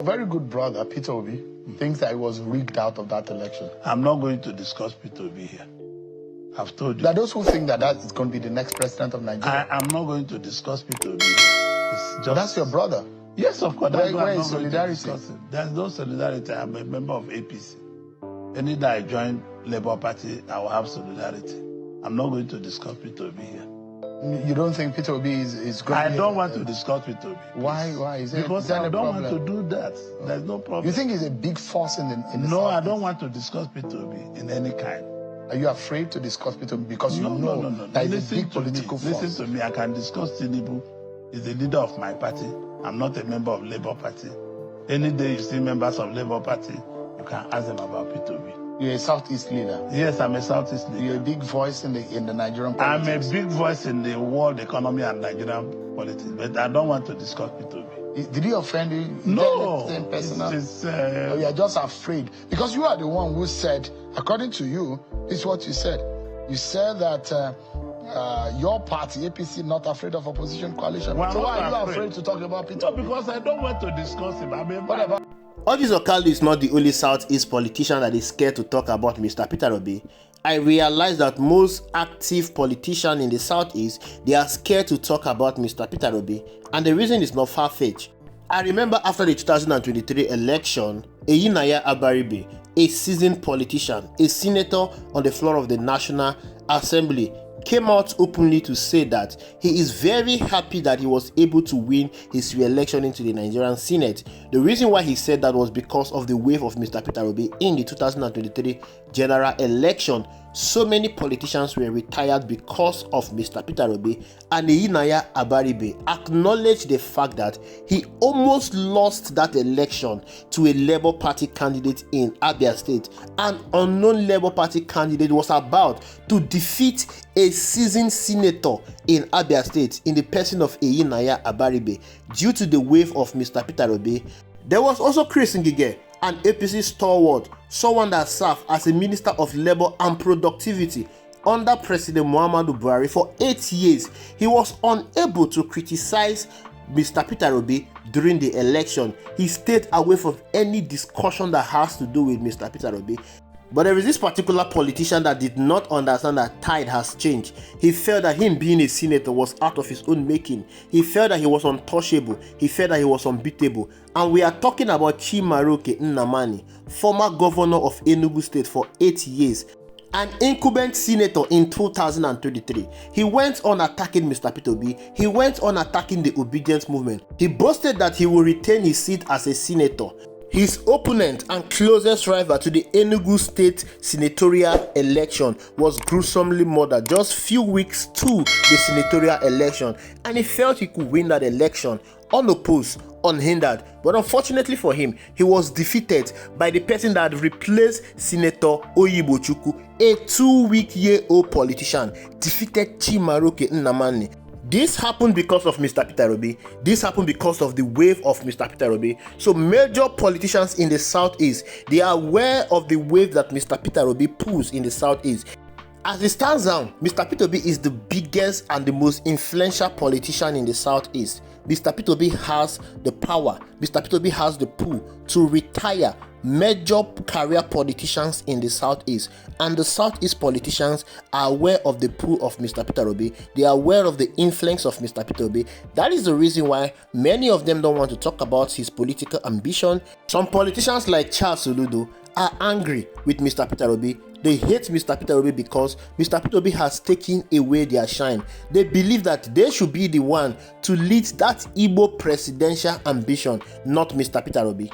very good brother, Peter Obi, thinks that it was rigged out of that election. I'm not going to discuss Peter Obi here. I've told you. There are those who think that that is going to be the next president of Nigeria. I'm not going to discuss Peter Obi here. It's just... That's your brother. Yes, of course. Where is solidarity? There's no solidarity. I'm a member of APC. Any day I join Labour Party, I will have solidarity. I'm not going to discuss Peter Obi here. You don't think Peter Obi is going to be... I don't want to discuss Peter Obi. Why? Because I don't want to do that. There's no problem. You think he's a big force in the No, I don't want to discuss Peter Obi in any kind. Are you afraid to discuss Peter Obi because you know that he's a big political force? Listen to me. I can discuss Tinubu. He's the leader of my party. I'm not a member of Labour Party. Any day you see members of Labour Party, you can ask them about Peter Obi. You're a Southeast leader. Yes, I'm a Southeast leader. You're a big voice in the Nigerian politics. I'm a big voice in the world economy and Nigerian politics, but I don't want to discuss Peter Obi. Did he offend you? No. You're just afraid. Because you are the one who said, according to you, this is what you said. You said that your party, APC, not afraid of opposition coalition. Well, so why are you afraid to talk about Peter? No, because I don't want to discuss him. I mean, whatever. Uzor Kalu is not the only Southeast politician that is scared to talk about Mr. Peter Obi. I realize that most active politicians in the Southeast, they are scared to talk about Mr. Peter Obi, and the reason is not far-fetched. I remember after the 2023 election, Eyinaya Abaribe, a seasoned politician, a senator on the floor of the National Assembly, came out openly to say that he is very happy that he was able to win his re-election into the Nigerian Senate. The reason why he said that was because of the wave of Mr. Peter Obi in the 2023 general election. So many politicians were retired because of Mr. Peter Obi, and Eyinaya Abaribe acknowledged the fact that he almost lost that election to a Labour Party candidate in Abia State. An unknown Labour Party candidate was about to defeat a seasoned senator in Abia State in the person of Eyinaya Abaribe due to the wave of Mr. Peter Obi. There was also Chris Ngige, an APC stalwart, someone that served as a Minister of Labour and Productivity under President Muhammadu Buhari for 8 years. He was unable to criticize Mr. Peter Obi during the election. He stayed away from any discussion that has to do with Mr. Peter Obi. But there is this particular politician that did not understand that tide has changed. He felt that him being a senator was out of his own making. He felt that he was untouchable. He felt that he was unbeatable. And we are talking about Chimaroke Nnamani, former governor of Enugu State for 8 years. An incumbent senator in 2023. He went on attacking Mr. Peter Obi. He went on attacking the obedience movement. He boasted that he will retain his seat as a senator. His opponent and closest rival to the Enugu State senatorial election was gruesomely murdered just few weeks to the senatorial election, and he felt he could win that election unopposed, unhindered. But unfortunately for him, he was defeated by the person that replaced Senator Oyibochukwu, a 2-week-year-old politician, defeated Chimaroke Nnamani. This happened because of Mr. Peter Obi. This happened because of the wave of Mr. Peter Obi. So major politicians in the Southeast, they are aware of the wave that Mr. Peter Obi pulls in the Southeast. As it stands now, Mr. Peter Obi is the biggest and the most influential politician in the Southeast. Mr. Peter Obi has the power. Mr. Peter Obi has the pull to retire major career politicians in the Southeast, and the Southeast politicians are aware of the pull of Mr. Peter Obi. They are aware of the influence of Mr. Peter Obi. That is the reason why many of them don't want to talk about his political ambition. Some politicians like Charles Soludo are angry with Mr. Peter Obi. They hate Mr. Peter Obi because Mr. Peter Obi has taken away their shine. They believe that they should be the one to lead that Igbo presidential ambition, not Mr. Peter Obi.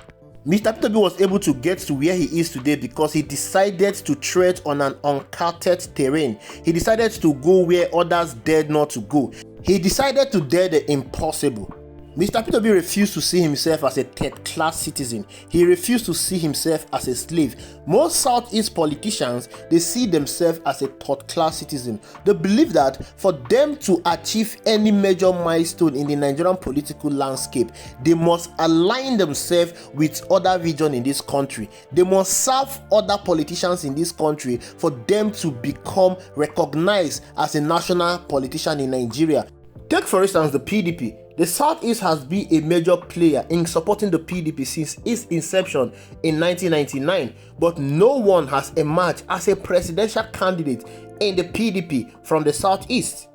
Mr. Peter Obi was able to get to where he is today because he decided to tread on an uncharted terrain. He decided to go where others dared not to go. He decided to dare the impossible. Mr. Peter Obi refused to see himself as a third-class citizen. He refused to see himself as a slave. Most Southeast politicians, they see themselves as a third-class citizen. They believe that for them to achieve any major milestone in the Nigerian political landscape, they must align themselves with other regions in this country. They must serve other politicians in this country for them to become recognized as a national politician in Nigeria. Take for instance the PDP. The Southeast has been a major player in supporting the PDP since its inception in 1999, but no one has emerged as a presidential candidate in the PDP from the Southeast.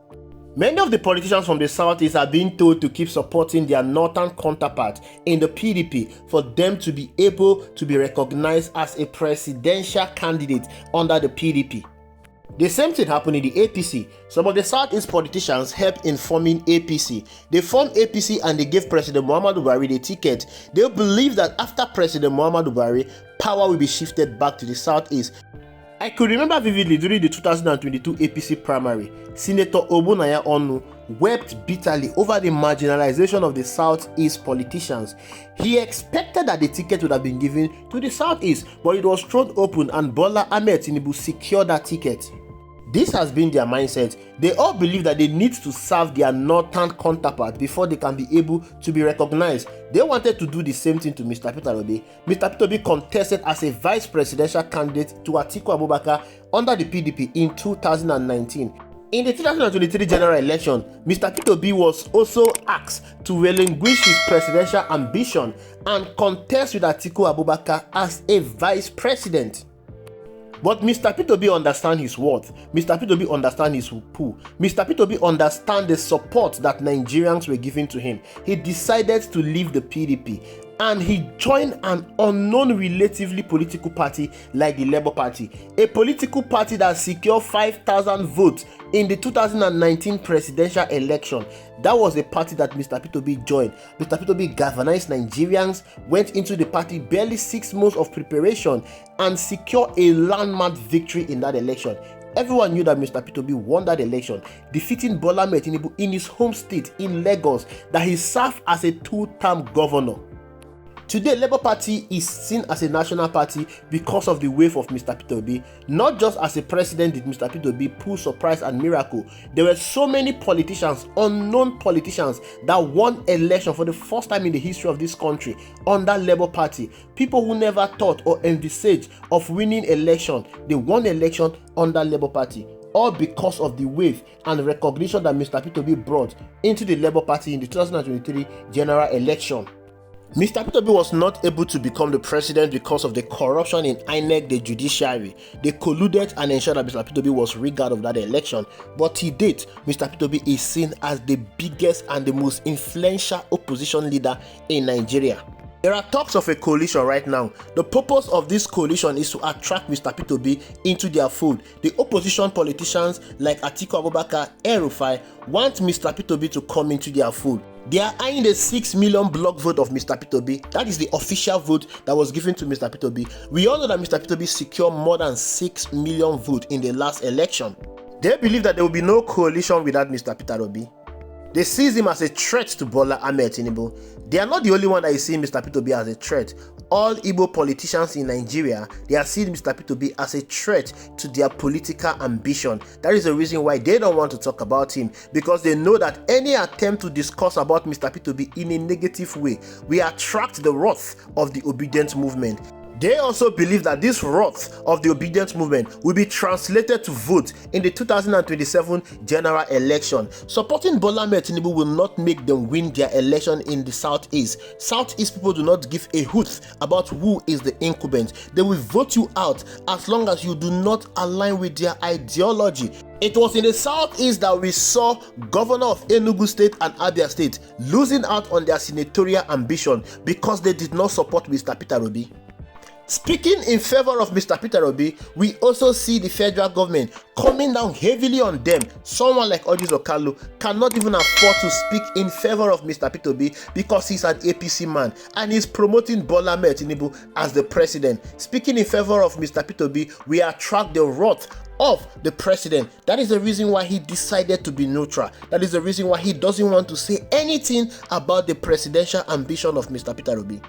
Many of the politicians from the Southeast are being told to keep supporting their northern counterpart in the PDP for them to be able to be recognized as a presidential candidate under the PDP. The same thing happened in the APC. Some of the Southeast politicians helped in forming APC. They formed APC and they gave President Muhammadu Buhari the ticket. They believe that after President Muhammadu Buhari, power will be shifted back to the Southeast. I could remember vividly during the 2022 APC primary, Senator Obunaya Onu wept bitterly over the marginalization of the Southeast politicians. He expected that the ticket would have been given to the Southeast, but it was thrown open and Bola Ahmed Tinubu secured that ticket. This has been their mindset. They all believe that they need to serve their northern counterpart before they can be able to be recognized. They wanted to do the same thing to Mr. Peter Obi. Mr. Peter Obi contested as a vice presidential candidate to Atiku Abubakar under the PDP in 2019. In the 2023 general election, Mr. Peter Obi was also asked to relinquish his presidential ambition and contest with Atiku Abubakar as a vice president. But Mr. Peter Obi understands his worth. Mr. Peter Obi understands his pull. Mr. Peter Obi understands the support that Nigerians were giving to him. He decided to leave the PDP and he joined an unknown relatively political party like the Labour Party, a political party that secured 5,000 votes in the 2019 presidential election. That was the party that Mr. Peter Obi joined. Mr. Peter Obi galvanized Nigerians, went into the party barely 6 months of preparation and secured a landmark victory in that election. Everyone knew that Mr. Peter Obi won that election, defeating Bola Ahmed Tinubu in his home state in Lagos, that he served as a 2-term governor. Today, Labour Party is seen as a national party because of the wave of Mr. Peter Obi. Not just as a president did Mr. Peter Obi pull surprise and miracle. There were so many politicians, unknown politicians, that won election for the first time in the history of this country under Labour Party. People who never thought or envisaged of winning election, they won election under Labour Party. All because of the wave and recognition that Mr. Peter Obi brought into the Labour Party in the 2023 general election. Mr. Peter Obi was not able to become the president because of the corruption in INEC, the judiciary. They colluded and ensured that Mr. Peter Obi was rigged out of that election. But to date, Mr. Peter Obi is seen as the biggest and the most influential opposition leader in Nigeria. There are talks of a coalition right now. The purpose of this coalition is to attract Mr. Peter Obi into their fold. The opposition politicians like Atiku Abubakar, El-Rufai want Mr. Peter Obi to come into their fold. They are eyeing the 6 million block vote of Mr. Peter Obi. That is the official vote that was given to Mr. Peter Obi. We all know that Mr. Peter Obi secured more than 6 million votes in the last election. They believe that there will be no coalition without Mr. Peter Obi. They see him as a threat to Bola Ahmed Tinubu. They are not the only one that is seeing Mr. Peter Obi as a threat. All Igbo politicians in Nigeria, they are seeing Mr. Peter Obi as a threat to their political ambition. That is the reason why they don't want to talk about him, because they know that any attempt to discuss about Mr. Peter Obi in a negative way will attract the wrath of the obedient movement. They also believe that this wrath of the obedient movement will be translated to vote in the 2027 general election. Supporting Bola Ahmed Tinubu will not make them win their election in the Southeast. Southeast people do not give a hoot about who is the incumbent. They will vote you out as long as you do not align with their ideology. It was in the Southeast that we saw Governor of Enugu State and Abia State losing out on their senatorial ambition because they did not support Mr. Peter Obi. Speaking in favor of Mr. Peter Obi, we also see the federal government coming down heavily on them. Someone like Orji or Kalu cannot even afford to speak in favor of Mr. Peter Obi because he's an APC man and he's promoting Bola Ahmed Tinubu as the president. Speaking in favor of Mr. Peter Obi, we attract the wrath of the president. That is the reason why he decided to be neutral. That is the reason why he doesn't want to say anything about the presidential ambition of Mr. Peter Obi.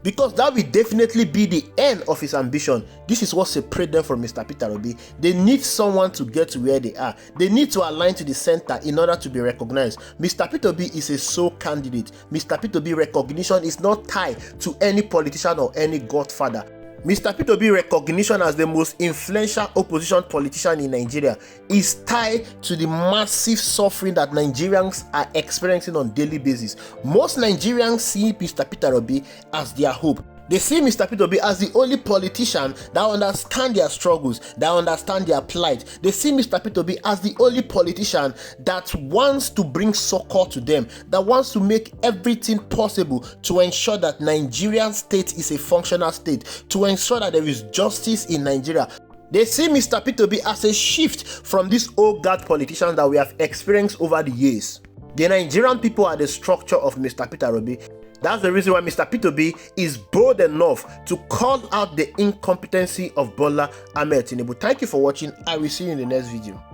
Because that will definitely be the end of his ambition. This is what separates them from Mr. Peter Obi. They need someone to get to where they are. They need to align to the center in order to be recognized. Mr. Peter Obi is a sole candidate. Mr. Peter Obi recognition is not tied to any politician or any godfather. Mr. Peter Obi recognition as the most influential opposition politician in Nigeria is tied to the massive suffering that Nigerians are experiencing on a daily basis. Most Nigerians see Mr. Peter Obi as their hope. They see Mr. Peter Obi as the only politician that understands their struggles, that understands their plight. They see Mr. Peter Obi as the only politician that wants to bring succor to them, that wants to make everything possible to ensure that Nigerian state is a functional state, to ensure that there is justice in Nigeria. They see Mr. Peter Obi as a shift from these old guard politicians that we have experienced over the years. The Nigerian people are the structure of Mr. Peter Obi. That's the reason why Mr. Peter Obi is bold enough to call out the incompetency of Bola Ahmed Tinubu. Thank you for watching. I will see you in the next video.